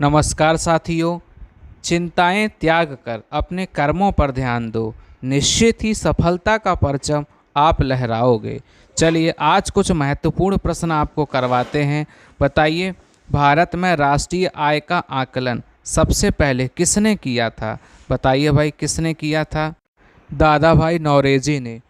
नमस्कार साथियों। चिंताएं त्याग कर अपने कर्मों पर ध्यान दो, निश्चित ही सफलता का परचम आप लहराओगे। चलिए आज कुछ महत्वपूर्ण प्रश्न आपको करवाते हैं। बताइए, भारत में राष्ट्रीय आय का आकलन सबसे पहले किसने किया था? बताइए भाई, किसने किया था? दादा भाई नौरोजी ने।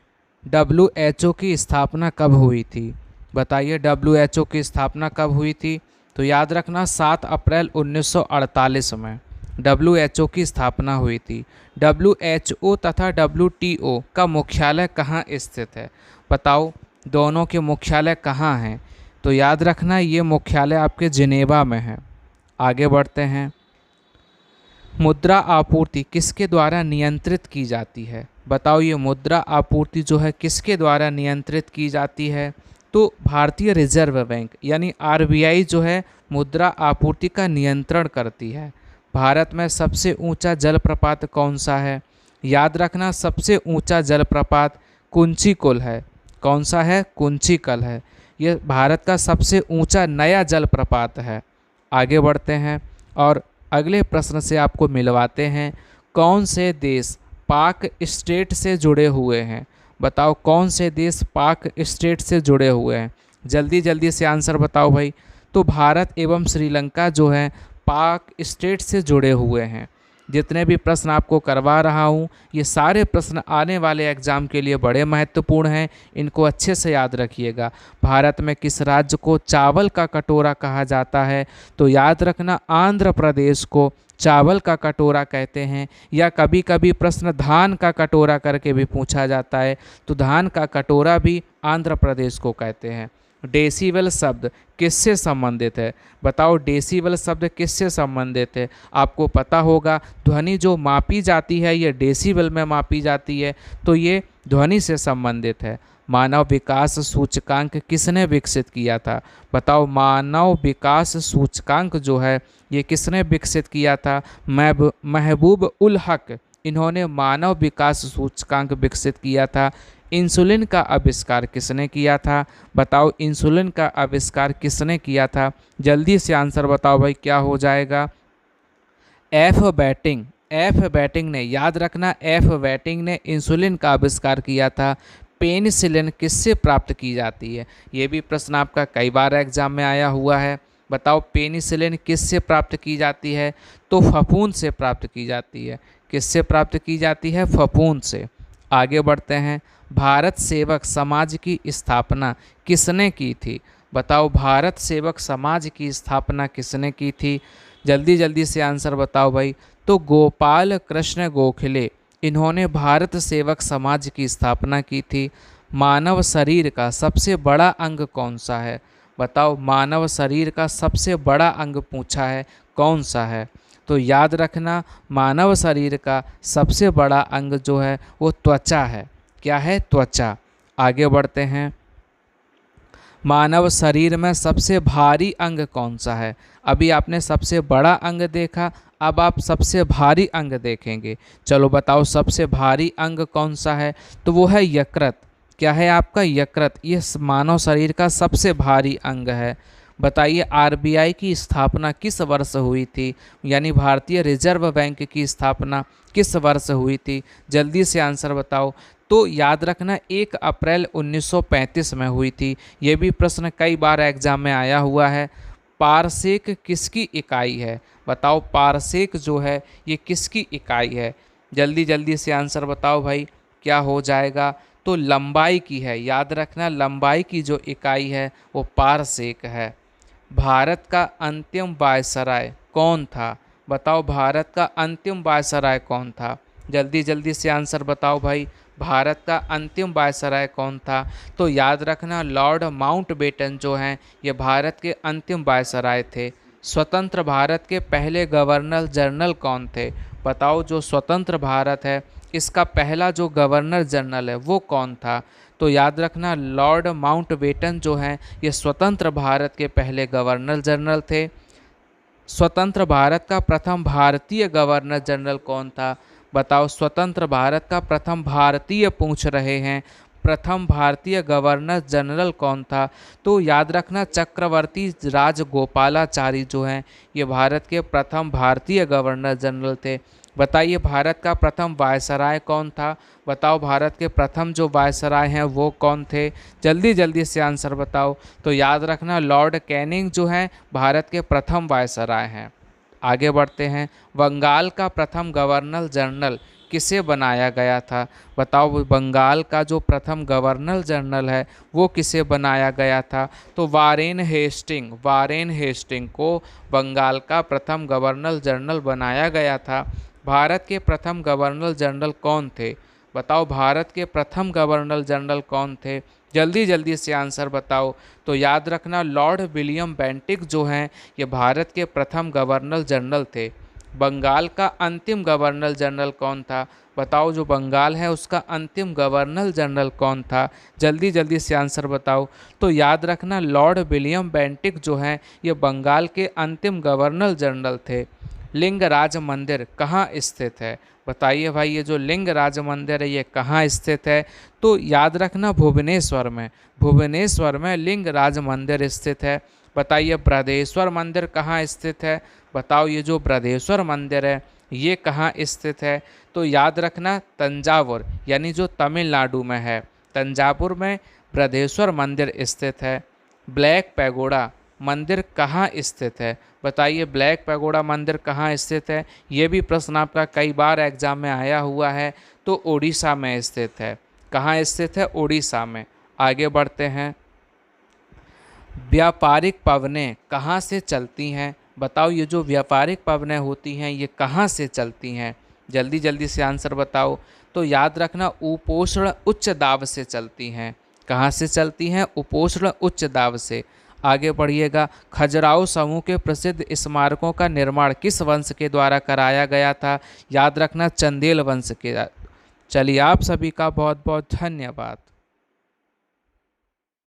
WHO की स्थापना कब हुई थी? बताइए, WHO की स्थापना कब हुई थी? तो याद रखना 7 अप्रैल 1948 में WHO की स्थापना हुई थी। WHO तथा WTO का मुख्यालय कहाँ स्थित है? बताओ, दोनों के मुख्यालय कहाँ हैं? तो याद रखना ये मुख्यालय आपके जिनेवा में है। आगे बढ़ते हैं। मुद्रा आपूर्ति किसके द्वारा नियंत्रित की जाती है? बताओ, ये मुद्रा आपूर्ति जो है किसके द्वारा नियंत्रित की जाती है? तो भारतीय रिजर्व बैंक यानी RBI जो है मुद्रा आपूर्ति का नियंत्रण करती है। भारत में सबसे ऊंचा जलप्रपात कौन सा है? याद रखना सबसे ऊंचा जलप्रपात कुंचिकल है। कौन सा है? कुंचिकल है। ये भारत का सबसे ऊंचा नया जलप्रपात है। आगे बढ़ते हैं और अगले प्रश्न से आपको मिलवाते हैं। कौन से देश पाक स्टेट से जुड़े हुए हैं? बताओ, कौन से देश पाक स्टेट से जुड़े हुए हैं? जल्दी जल्दी से आंसर बताओ भाई। तो भारत एवं श्रीलंका जो है पाक स्टेट से जुड़े हुए हैं। जितने भी प्रश्न आपको करवा रहा हूँ ये सारे प्रश्न आने वाले एग्जाम के लिए बड़े महत्वपूर्ण हैं, इनको अच्छे से याद रखिएगा। भारत में किस राज्य को चावल का कटोरा कहा जाता है? तो याद रखना आंध्र प्रदेश को चावल का कटोरा कहते हैं, या कभी कभी प्रश्न धान का कटोरा करके भी पूछा जाता है, तो धान का कटोरा भी आंध्र प्रदेश को कहते हैं। डेसिबल शब्द किससे संबंधित है? बताओ, डेसिबल शब्द किससे संबंधित है? आपको पता होगा ध्वनि जो मापी जाती है ये डेसिबल में मापी जाती है, तो ये ध्वनि से संबंधित है। मानव विकास सूचकांक किसने विकसित किया था? बताओ, मानव विकास सूचकांक जो है ये किसने विकसित किया था? महबूब उल हक, इन्होंने मानव विकास सूचकांक विकसित किया था। इंसुलिन का आविष्कार किसने किया था? बताओ, इंसुलिन का आविष्कार किसने किया था? जल्दी से आंसर बताओ भाई, क्या हो जाएगा? एफ बैटिंग ने। याद रखना एफ बैटिंग ने इंसुलिन का आविष्कार किया था। पेनिसिलिन किससे प्राप्त की जाती है? ये भी प्रश्न आपका कई बार एग्जाम में आया हुआ है। बताओ, पेनिसिलिन किससे प्राप्त की जाती है? तो फफूंद से प्राप्त की जाती है। किससे प्राप्त की जाती है? फफूंद से। आगे बढ़ते हैं। भारत सेवक समाज की स्थापना किसने की थी? बताओ, भारत सेवक समाज की स्थापना किसने की थी? जल्दी जल्दी से आंसर बताओ भाई। तो गोपाल कृष्ण गोखले, इन्होंने भारत सेवक समाज की स्थापना की थी। मानव शरीर का सबसे बड़ा अंग कौन सा है? बताओ, मानव शरीर का सबसे बड़ा अंग पूछा है, कौन सा है? तो याद रखना मानव शरीर का सबसे बड़ा अंग जो है वो त्वचा है। क्या है? त्वचा। आगे बढ़ते हैं। मानव शरीर में सबसे भारी अंग कौन सा है? अभी आपने सबसे बड़ा अंग देखा, अब आप सबसे भारी अंग देखेंगे। चलो बताओ, सबसे भारी अंग कौन सा है? तो वो है यकृत। क्या है आपका? यकृत। ये मानव शरीर का सबसे भारी अंग है। बताइए, RBI की स्थापना किस वर्ष हुई थी? यानी भारतीय रिजर्व बैंक की स्थापना किस वर्ष हुई थी? जल्दी से आंसर बताओ। तो याद रखना 1 अप्रैल 1935 में हुई थी। ये भी प्रश्न कई बार एग्जाम में आया हुआ है। पारसेक किसकी इकाई है? बताओ, पारसेक जो है ये किसकी इकाई है? जल्दी जल्दी से आंसर बताओ भाई, क्या हो जाएगा? तो लंबाई की है। याद रखना लंबाई की जो इकाई है वो पारसेक है। भारत का अंतिम वायसराय कौन था? बताओ, भारत का अंतिम वायसराय कौन था? जल्दी जल्दी से आंसर बताओ भाई, भारत का अंतिम वायसराय कौन था? तो याद रखना लॉर्ड माउंटबेटन जो हैं ये भारत के अंतिम वायसराय थे। स्वतंत्र भारत के पहले गवर्नर जनरल कौन थे? बताओ, जो स्वतंत्र भारत है इसका पहला जो गवर्नर जनरल है वो कौन था? तो याद रखना लॉर्ड माउंटबेटन जो हैं ये स्वतंत्र भारत के पहले गवर्नर जनरल थे। स्वतंत्र भारत का प्रथम भारतीय गवर्नर जनरल कौन था? बताओ, स्वतंत्र भारत का प्रथम भारतीय पूछ रहे हैं। प्रथम भारतीय गवर्नर जनरल कौन था? तो याद रखना चक्रवर्ती राजगोपालाचारी जो हैं ये भारत के प्रथम भारतीय गवर्नर जनरल थे। बताइए भारत का प्रथम वायसराय कौन था? बताओ भारत के प्रथम जो वायसराय हैं वो कौन थे? जल्दी जल्दी से आंसर बताओ। तो याद रखना लॉर्ड कैनिंग जो हैं भारत के प्रथम वायसराय हैं। आगे बढ़ते हैं, बंगाल का प्रथम गवर्नर जनरल किसे बनाया गया था? बताओ बंगाल का जो प्रथम गवर्नर जनरल है वो किसे बनाया गया था? तो वारेन हेस्टिंग को बंगाल का प्रथम गवर्नर जनरल बनाया गया था। भारत के प्रथम गवर्नर जनरल कौन थे? बताओ भारत के प्रथम गवर्नर जनरल कौन थे? जल्दी जल्दी से आंसर बताओ। तो याद रखना लॉर्ड विलियम बेंटिक जो हैं ये भारत के प्रथम गवर्नर जनरल थे। बंगाल का अंतिम गवर्नर जनरल कौन था? बताओ जो बंगाल है उसका अंतिम गवर्नर जनरल कौन था? जल्दी जल्दी से आंसर बताओ। तो याद रखना लॉर्ड विलियम बेंटिक जो हैं ये बंगाल के अंतिम गवर्नर जनरल थे। लिंगराज मंदिर कहाँ स्थित है? बताइए भाई ये जो लिंगराज मंदिर है ये कहाँ स्थित है? तो याद रखना भुवनेश्वर में लिंगराज मंदिर स्थित है। बताइए बृहदेश्वर मंदिर कहाँ स्थित है? बताओ ये जो बृहदेश्वर मंदिर है ये कहाँ स्थित है? तो याद रखना तंजावुर यानी जो तमिलनाडु में है, तंजावुर में बृहदेश्वर मंदिर स्थित है। ब्लैक पैगोडा मंदिर कहाँ स्थित है? बताइए ब्लैक पैगोडा मंदिर कहाँ स्थित है? ये भी प्रश्न आपका कई बार एग्जाम में आया हुआ है। तो उड़ीसा में स्थित है। कहाँ स्थित है? उड़ीसा में। आगे बढ़ते हैं, व्यापारिक पवनें कहाँ से चलती हैं? बताओ ये जो व्यापारिक पवनें होती हैं ये कहाँ से चलती हैं? जल्दी जल्दी से आंसर बताओ। तो याद रखना उपोष्ण उच्च दाब से चलती हैं। कहाँ से चलती हैं? उपोष्ण उच्च दाब से। आगे बढ़िएगा, खजुराहो समूह के प्रसिद्ध स्मारकों का निर्माण किस वंश के द्वारा कराया गया था? याद रखना चंदेल वंश के। चलिए आप सभी का बहुत बहुत धन्यवाद।